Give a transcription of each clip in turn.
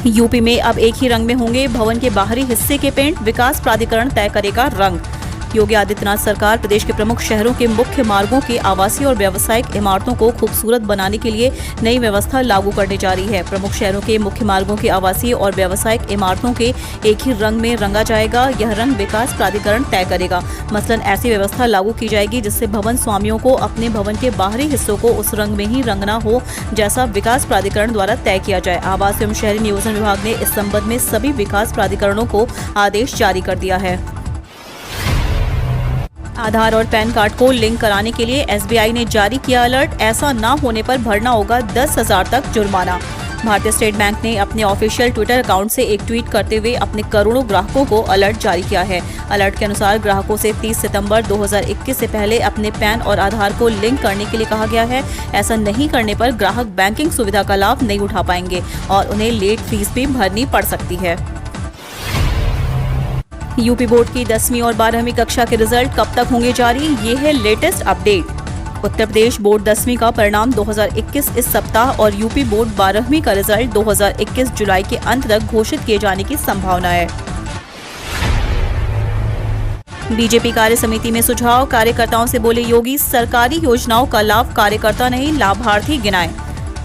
UP में अब एक ही रंग में होंगे भवन के बाहरी हिस्से के पेंट, विकास प्राधिकरण तय करेगा रंग। योगी आदित्यनाथ सरकार प्रदेश के प्रमुख शहरों के मुख्य मार्गों की आवासीय और व्यावसायिक इमारतों को खूबसूरत बनाने के लिए नई व्यवस्था लागू करने जा रही है। प्रमुख शहरों के मुख्य मार्गों की आवासीय और व्यावसायिक इमारतों के एक ही रंग में रंगा जाएगा। यह रंग विकास प्राधिकरण तय करेगा। मसलन ऐसी व्यवस्था लागू की जाएगी जिससे भवन स्वामियों को अपने भवन के बाहरी हिस्सों को उस रंग में ही रंगना हो जैसा विकास प्राधिकरण द्वारा तय किया जाए। आवास एवं शहरी नियोजन विभाग ने इस संबंध में सभी विकास प्राधिकरणों को आदेश जारी कर दिया है। आधार और पैन कार्ड को लिंक कराने के लिए एसबीआई ने जारी किया अलर्ट। ऐसा न होने पर भरना होगा 10,000 तक जुर्माना। भारतीय स्टेट बैंक ने अपने ऑफिशियल ट्विटर अकाउंट से एक ट्वीट करते हुए अपने करोड़ों ग्राहकों को अलर्ट जारी किया है। अलर्ट के अनुसार ग्राहकों से 30 सितंबर 2021 से पहले अपने पैन और आधार को लिंक करने के लिए कहा गया है। ऐसा नहीं करने पर ग्राहक बैंकिंग सुविधा का लाभ नहीं उठा पाएंगे और उन्हें लेट फीस भी भरनी पड़ सकती है। यूपी बोर्ड की 10वीं और 12वीं कक्षा के रिजल्ट कब तक होंगे जारी, ये है latest update. Uttar Pradesh board 10वीं का परिणाम 2021 इस सप्ताह और यूपी बोर्ड 12वीं का रिजल्ट 2021 जुलाई के अंत तक घोषित किए जाने की संभावना है। बीजेपी कार्य समिति में सुझाव, कार्यकर्ताओं से बोले योगी, सरकारी योजनाओं का लाभ कार्यकर्ता नहीं लाभार्थी गिनाएं।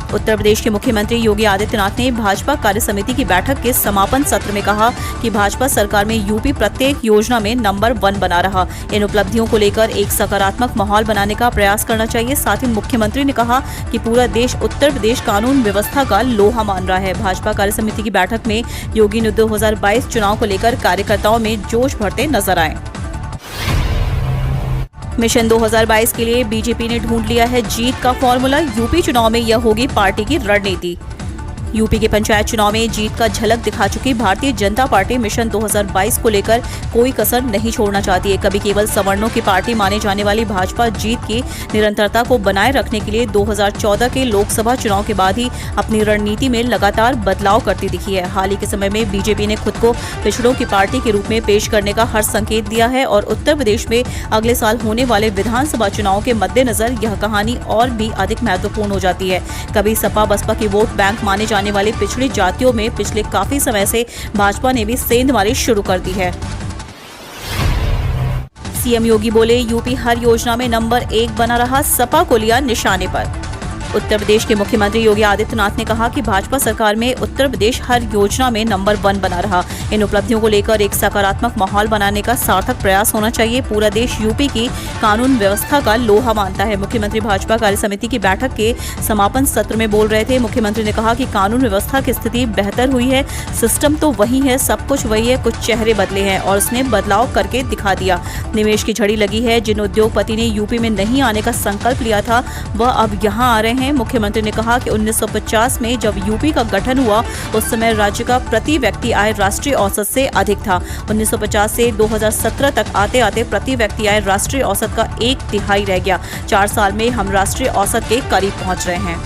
उत्तर प्रदेश के मुख्यमंत्री योगी आदित्यनाथ ने भाजपा कार्य समिति की बैठक के समापन सत्र में कहा कि भाजपा सरकार में यूपी प्रत्येक योजना में नंबर 1 बना रहा। इन उपलब्धियों को लेकर एक सकारात्मक माहौल बनाने का प्रयास करना चाहिए। साथ ही मुख्यमंत्री ने कहा कि पूरा देश उत्तर प्रदेश कानून व्यवस्था का लोहा मान रहा है। भाजपा कार्य समिति की बैठक में योगी ने 2022 चुनाव को लेकर कार्यकर्ताओं में जोश भरते नजर आए। मिशन 2022 के लिए बीजेपी ने ढूंढ लिया है जीत का फॉर्मूला। यूपी चुनाव में यह होगी पार्टी की रणनीति। यूपी के पंचायत चुनाव में जीत का झलक दिखा चुकी भारतीय जनता पार्टी मिशन 2022 को लेकर कोई कसर नहीं छोड़ना चाहती है। कभी केवल सवर्णों की पार्टी माने जाने वाली भाजपा जीत की निरंतरता को बनाए रखने के लिए 2014 के लोकसभा चुनाव के बाद ही अपनी रणनीति में लगातार बदलाव करती दिखी है। हाल ही के समय में बीजेपी ने खुद को पिछड़ों की पार्टी के रूप में पेश करने का हर संकेत दिया है और उत्तर प्रदेश में अगले साल होने वाले विधानसभा चुनाव के मद्देनजर यह कहानी और भी अधिक महत्वपूर्ण हो जाती है। कभी सपा बसपा की वोट बैंक माने जाने वाली पिछड़ी जातियों में पिछले काफी समय से भाजपा ने भी सेंधमारी शुरू कर दी है। सीएम योगी बोले यूपी हर योजना में नंबर 1 बना रहा, सपा को लिया निशाने पर। उत्तर प्रदेश के मुख्यमंत्री योगी आदित्यनाथ ने कहा कि भाजपा सरकार में उत्तर प्रदेश हर योजना में नंबर 1 बना रहा। इन उपलब्धियों को लेकर एक सकारात्मक माहौल बनाने का सार्थक प्रयास होना चाहिए। पूरा देश यूपी की कानून व्यवस्था का लोहा मानता है। मुख्यमंत्री भाजपा कार्य समिति की बैठक के समापन सत्र में बोल रहे थे। मुख्यमंत्री ने कहा कि कानून व्यवस्था की स्थिति बेहतर हुई है, सिस्टम तो वही है, सब कुछ वही है, कुछ चेहरे बदले हैं और उसने बदलाव करके दिखा दिया। निवेश की झड़ी लगी है। जिन उद्योगपति ने यूपी में नहीं आने का संकल्प लिया था वह अब यहाँ आ रहे हैं। मुख्यमंत्री ने कहा कि 1950 में जब यूपी का गठन हुआ उस समय राज्य का प्रति व्यक्ति आय राष्ट्रीय औसत से अधिक था। 1950 से 2017 तक आते आते प्रति व्यक्ति आय राष्ट्रीय औसत का 1/3 रह गया। 4 साल में हम राष्ट्रीय औसत के करीब पहुंच रहे हैं।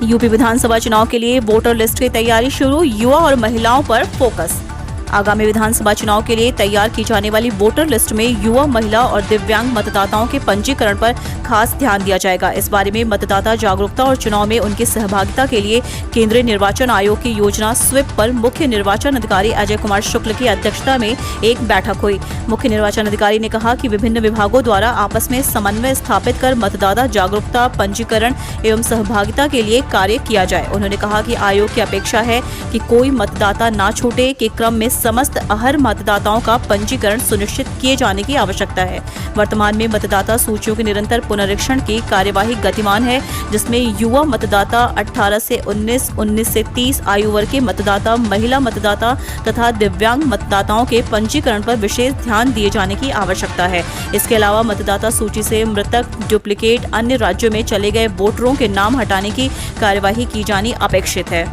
यूपी विधानसभा चुनाव के लिए वोटर लिस्ट की तैयारी शुरू, युवा और महिलाओं पर फोकस। आगामी विधानसभा चुनाव के लिए तैयार की जाने वाली वोटर लिस्ट में युवा, महिला और दिव्यांग मतदाताओं के पंजीकरण पर खास ध्यान दिया जाएगा। इस बारे में मतदाता जागरूकता और चुनाव में उनकी सहभागिता के लिए केंद्रीय निर्वाचन आयोग की योजना स्वीप पर मुख्य निर्वाचन अधिकारी अजय कुमार शुक्ल की अध्यक्षता में एक बैठक हुई। मुख्य निर्वाचन अधिकारी ने कहा कि विभिन्न विभागों द्वारा आपस में समन्वय स्थापित कर मतदाता जागरूकता, पंजीकरण एवं सहभागिता के लिए कार्य किया जाए। उन्होंने कहा कि आयोग की अपेक्षा है कि कोई मतदाता न छूटे के क्रम में समस्त अहर् मतदाताओं का पंजीकरण सुनिश्चित किए जाने की आवश्यकता है। वर्तमान में मतदाता सूचियों के निरंतर पुनरीक्षण की कार्यवाही गतिमान है, जिसमें युवा मतदाता 18 से 19, 19 से 30 आयु वर्ग के मतदाता, महिला मतदाता तथा दिव्यांग मतदाताओं के पंजीकरण पर विशेष ध्यान दिए जाने की आवश्यकता है। इसके अलावा मतदाता सूची से मृतक, डुप्लीकेट, अन्य राज्यों में चले गए वोटरों के नाम हटाने की कार्यवाही की जानी अपेक्षित है।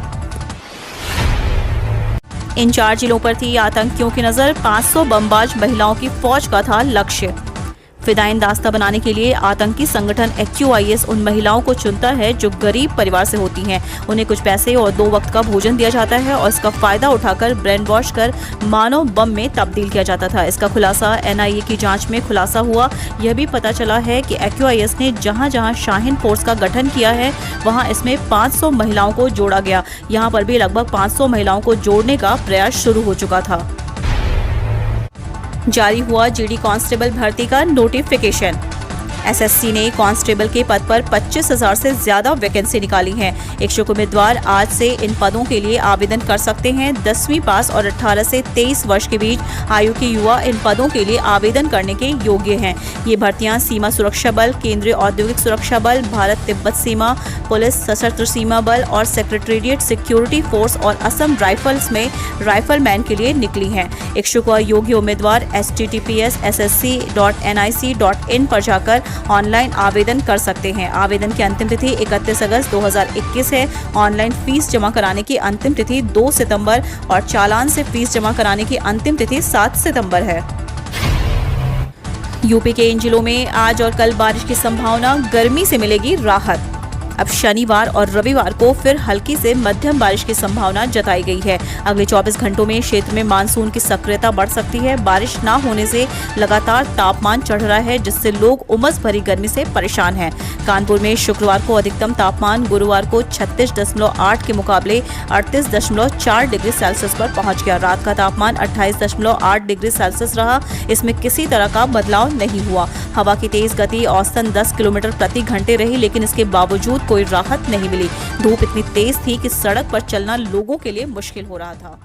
इन 4 जिलों पर थी आतंकियों की नजर, 500 बमबाज महिलाओं की फौज का था लक्ष्य। फिदायीन दास्ता बनाने के लिए आतंकी संगठन AQIS उन महिलाओं को चुनता है जो गरीब परिवार से होती हैं। उन्हें कुछ पैसे और 2 वक्त का भोजन दिया जाता है और इसका फायदा उठाकर ब्रेन वॉश कर मानव बम में तब्दील किया जाता था। इसका खुलासा NIA की जांच में खुलासा हुआ। यह भी पता चला है कि AQIS ने जहां-जहां शाहीन फोर्स का गठन किया है वहां इसमें 500 महिलाओं को जोड़ा गया। यहां पर भी लगभग 500 महिलाओं को जोड़ने का प्रयास शुरू हो चुका था। जारी हुआ GD कांस्टेबल भर्ती का नोटिफिकेशन। SSC ने कांस्टेबल के पद पर 25,000 से ज्यादा वैकेंसी निकाली हैं। इच्छुक उम्मीदवार आज से इन पदों के लिए आवेदन कर सकते हैं। 10वीं पास और 18 से 23 वर्ष के बीच आयु के युवा इन पदों के लिए आवेदन करने के योग्य हैं। ये भर्तियां सीमा सुरक्षा बल, केंद्रीय औद्योगिक सुरक्षा बल, भारत तिब्बत सीमा पुलिस, सशस्त्र सीमा बल और सेक्रेटेरिएट सिक्योरिटी फोर्स और असम राइफल्स में राइफलमैन के लिए निकली हैं। इच्छुक और योग्य उम्मीदवार https://ssc.nic.in पर जाकर ऑनलाइन आवेदन कर सकते हैं। आवेदन की अंतिम तिथि 31 अगस्त 2021 है। ऑनलाइन फीस जमा कराने की अंतिम तिथि 2 सितंबर और चालान से फीस जमा कराने की अंतिम तिथि 7 सितंबर है। यूपी के इन जिलों में आज और कल बारिश की संभावना, गर्मी से मिलेगी राहत। अब शनिवार और रविवार को फिर हल्की से मध्यम बारिश की संभावना जताई गई है। अगले 24 घंटों में क्षेत्र में मानसून की सक्रियता बढ़ सकती है। बारिश न होने से लगातार तापमान चढ़ रहा है, जिससे लोग उमस भरी गर्मी से परेशान हैं। कानपुर में शुक्रवार को अधिकतम तापमान गुरुवार को 36.8 के मुकाबले 38.4 डिग्री सेल्सियस पर पहुंच गया। रात का तापमान 28.8 डिग्री सेल्सियस रहा। इसमें किसी तरह का बदलाव नहीं हुआ। हवा की तेज गति औसतन 10 किलोमीटर प्रति घंटे रही, लेकिन इसके बावजूद कोई राहत नहीं मिली। धूप इतनी तेज थी कि सड़क पर चलना लोगों के लिए मुश्किल हो रहा था।